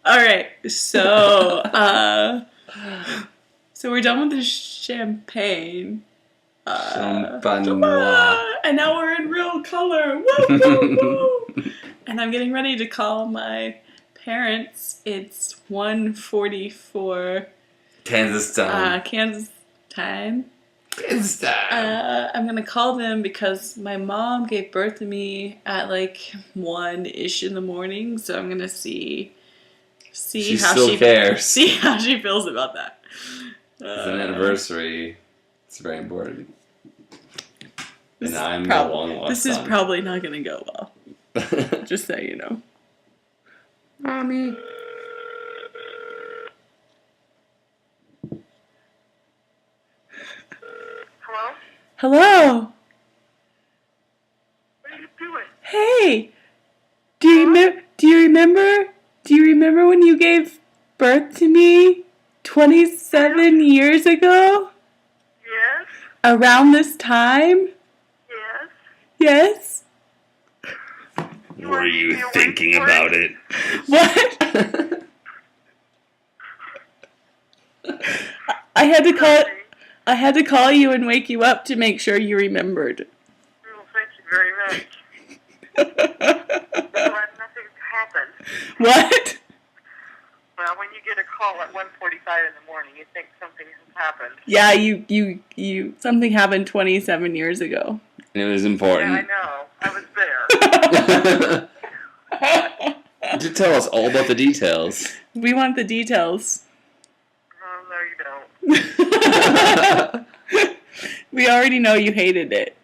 All right. So we're done with the champagne. Champagne. And now we're in real color. Woo, woo, woo. And I'm getting ready to call my parents. It's 1:44 Kansas time. Kansas time. Kansas time. I'm gonna call them because my mom gave birth to me at like 1-ish in the morning. So I'm gonna see how she cares. See how she feels about that. It's an anniversary. It's very important. And I'm the long lost This is son. probably not gonna go well. Just so you know. Mommy. Hello? Hello. What are you doing? Hey. Do you remember when you gave birth to me 27 years ago? Yes? Around this time? Yes? Yes? Were you thinking about it? What? I had to call you and wake you up to make sure you remembered. Well, thank you very much. Well, nothing's happened. What? Well, when you get a call at 1:45 in the morning, you think something has happened. Yeah, you something happened 27 years ago. It was Yeah, important. I know. I was there. You tell us all about the details. We want the details. Oh, no, you don't. We already know you hated it.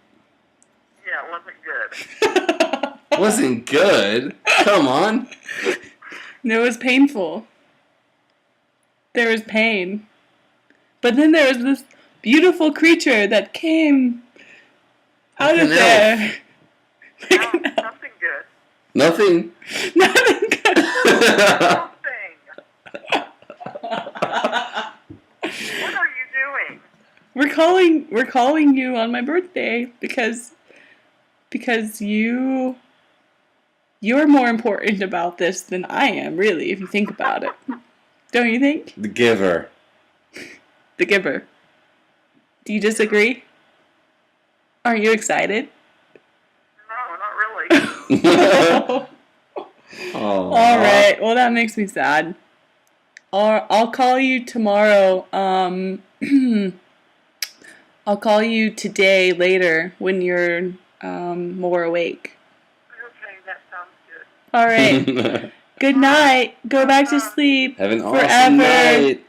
Yeah, it wasn't good. Wasn't good. Come on. It was painful. There was pain. But then there was this beautiful creature that came out of there. No, something good. Nothing. Nothing good. Something. What are you doing? We're calling you on my birthday because you're more important about this than I am, really, if you think about it. Don't you think? The giver. The giver. Do you disagree? Aren't you excited? No, not really. Oh. All right. Well, that makes me sad. I'll call you tomorrow. I'll call you today later when you're more awake. Okay, that sounds good. All right. Good night. Go back to sleep. Have an forever. awesome night.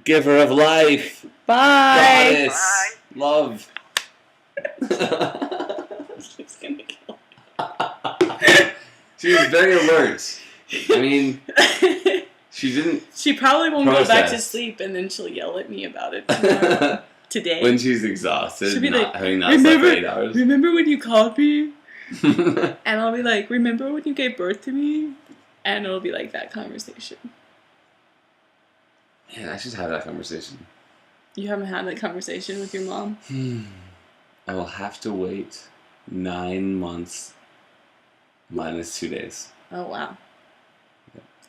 Giver of life. Bye. Goddess. Love. She's gonna kill. She was very alert. I mean, she didn't. She probably won't go back to process. sleep, and then she'll yell at me about it tomorrow. Today. When she's exhausted, She'll be like, having not slept for 8 hours. remember when you called me? And I'll be like, remember when you gave birth to me? And it'll be like that conversation. Man, I should have that conversation. You haven't had that conversation with your mom? I will have to wait 9 months minus 2 days. Oh, wow.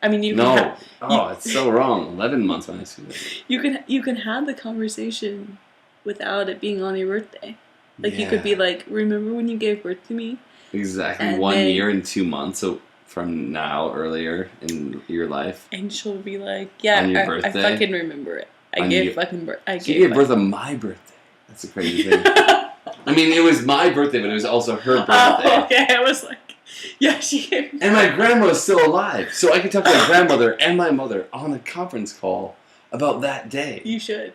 I mean, It's so wrong. 11 months minus 2 days. you can have the conversation without it being on your birthday. Like, you could be Yeah. like, remember when you gave birth to me? Exactly. And 1 then- year and 2 months from now, earlier in your life. And she'll be like, yeah, On your I birthday? fucking remember it. I gave birth. She gave birth on my birthday. That's a crazy thing. I mean, it was my birthday, but it was also her birthday. Oh, okay. I was like, yeah, she gave And my grandma was still alive, so I could talk to my grandmother and my mother on a conference call about that day. You should.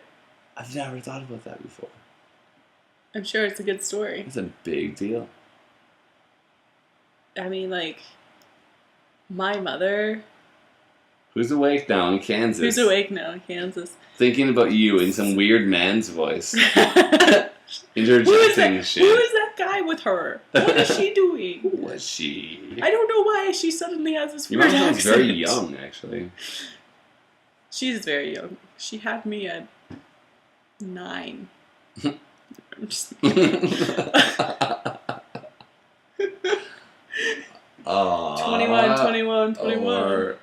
I've never thought about that before. I'm sure it's a good story. It's a big deal. I mean, like, my mother, Who's awake now in Kansas? who's awake now in Kansas. Thinking about you in some weird man's voice. Who is Interjecting shit. that guy with her? What is she doing? Who was she? I don't know why she suddenly has this Your weird mom accent. sounds very young, actually. She's very young. She had me at 9. I'm just kidding. 21. 21. Or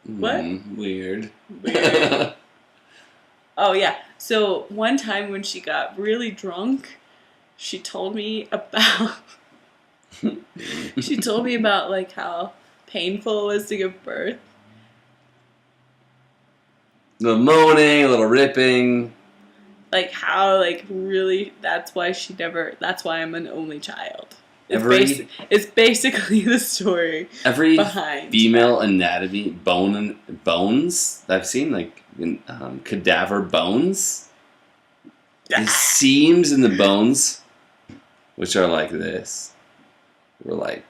What? Weird. Weird. Oh, yeah. So one time when she got really drunk, she told me about like how painful it was to give birth. A little moaning, a little ripping. Like how like really that's why I'm an only child. It's basically the story every behind female anatomy bones that I've seen, like cadaver bones. The seams in the bones, which are like this, were like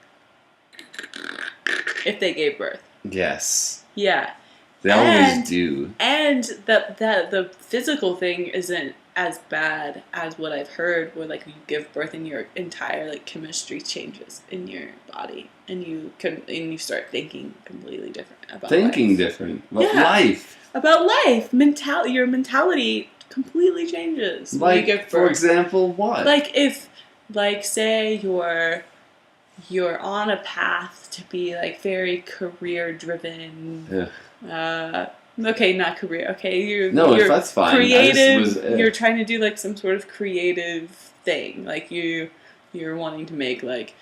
if they gave birth. Yes. Yeah. They always do. And the physical thing isn't as bad as what I've heard, where like you give birth and your entire like chemistry changes in your body, and you start thinking completely different about life. About life. Your mentality completely changes when you give birth. For example, what? Like say you're on a path to be like very career driven. Yeah. Okay, not career. Okay, you're that's fine. Creative. You're trying to do like some sort of creative thing. Like you're wanting to make like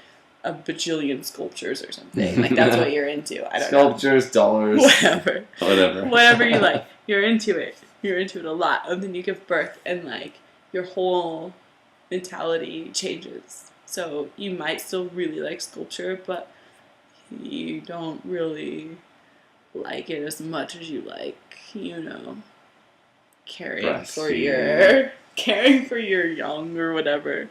a bajillion sculptures or something. Like that's what you're into. I don't know. Sculptures, dollars, whatever you like. You're into it. You're into it a lot, and then you give birth, and like your whole mentality changes. So you might still really like sculpture, but you don't really like it as much as you like, caring for your young or whatever.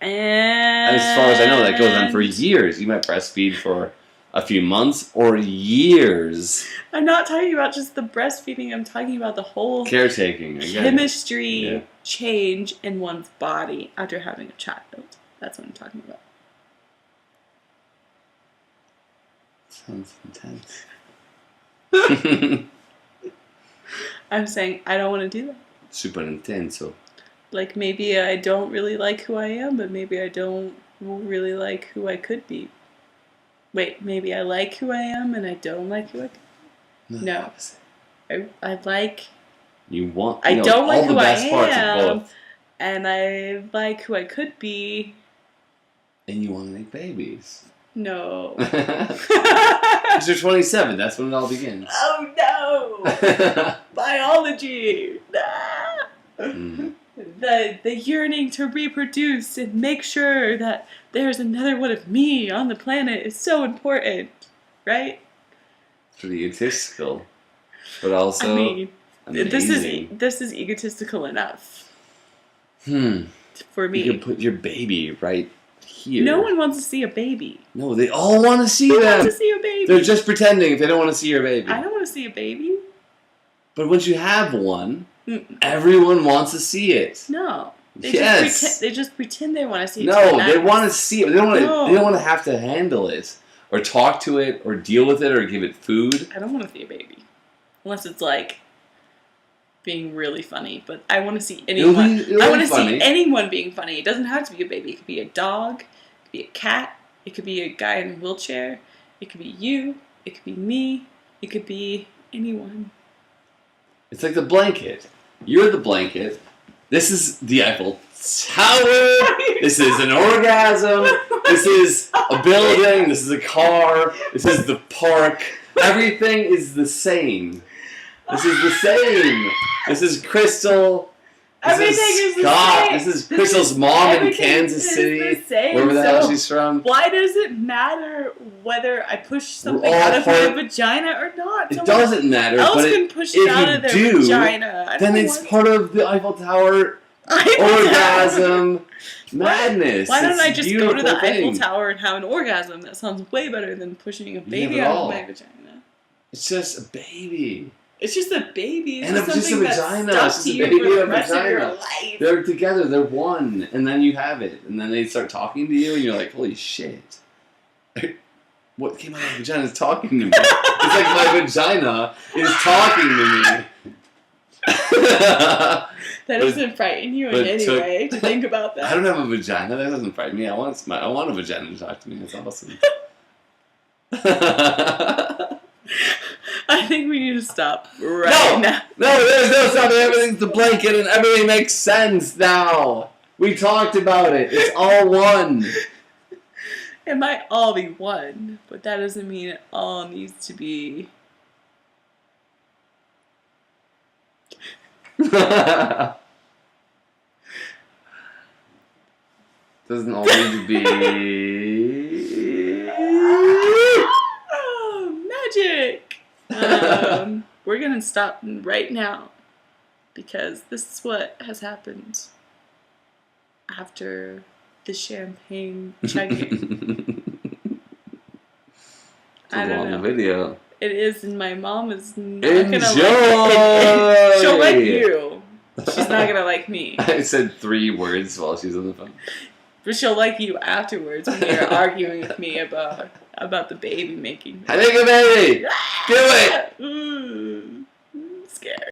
And as far as I know, that goes on for years. You might breastfeed for a few months or years. I'm not talking about just the breastfeeding. I'm talking about the whole caretaking, chemistry change in one's body after having a child. That's what I'm talking about. Sounds intense. I'm saying I don't want to do that. Super intenso. Like maybe I don't really like who I am, but maybe I don't really like who I could be. Wait, maybe I like who I am and I don't like who I could be? No. I like... You want... I don't like who I am, parts of both. And I like who I could be. And you want to make babies. No. Because you're 27, that's when it all begins. Oh no! Biology! The yearning to reproduce and make sure that there's another one of me on the planet is so important, right? Pretty egotistical, but also amazing. This is egotistical enough. For me. You can put your baby right here. No one wants to see a baby. No, they all want to see them. Who wants to see a baby? They're just pretending if they don't want to see your baby. I don't want to see a baby. But once you have one, everyone wants to see it. No. They just pretend they want to see it. No, they want to see it. They don't want to have to handle it or talk to it or deal with it or give it food. I don't want to see a baby. Unless it's like being really funny, but I want to see anyone. I want to see anyone being funny. It doesn't have to be a baby. It could be a dog. It could be a cat. It could be a guy in a wheelchair. It could be you. It could be me. It could be anyone. It's like the blanket. You're the blanket. This is the Eiffel Tower. This is an orgasm. This is a building. This is a car. This is the park. Everything is the same. This is the same. This is Krystal. Everything is the Scott. same. This is Krystal's mom in Kansas City. Wherever the hell she's from. Why does it matter whether I push something out of my vagina or not? It doesn't matter. Else but can push it out of their vagina. Then it's part of the Eiffel Tower orgasm madness. Why don't I just go to the Eiffel Tower and have an orgasm? That sounds way better than pushing a baby out of my vagina. It's just a baby. It's just a baby. It's just a vagina. It's just a baby and a vagina. They're together. They're one. And then you have it. And then they start talking to you and you're like, holy shit. What came out of my vagina is talking to me. It's like my vagina is talking to me. That doesn't frighten you in any way to think about that. I don't have a vagina. That doesn't frighten me. I want a vagina to talk to me. That's awesome. I I think we need to stop right now. No, there's no stopping. Everything's the blanket and everything makes sense now. We talked about it. It's all one. It might all be one, but that doesn't mean it all needs to be. Doesn't all need to be. Oh, magic! We're gonna stop right now because this is what has happened after the champagne chugging. It's a long video. It is, and my mom is not Enjoy! gonna like it. She'll like you. She's not gonna like me. I said 3 words while she's on the phone. But she'll like you afterwards when you're arguing with me about the baby making. I think a baby! Do it! I'm scared.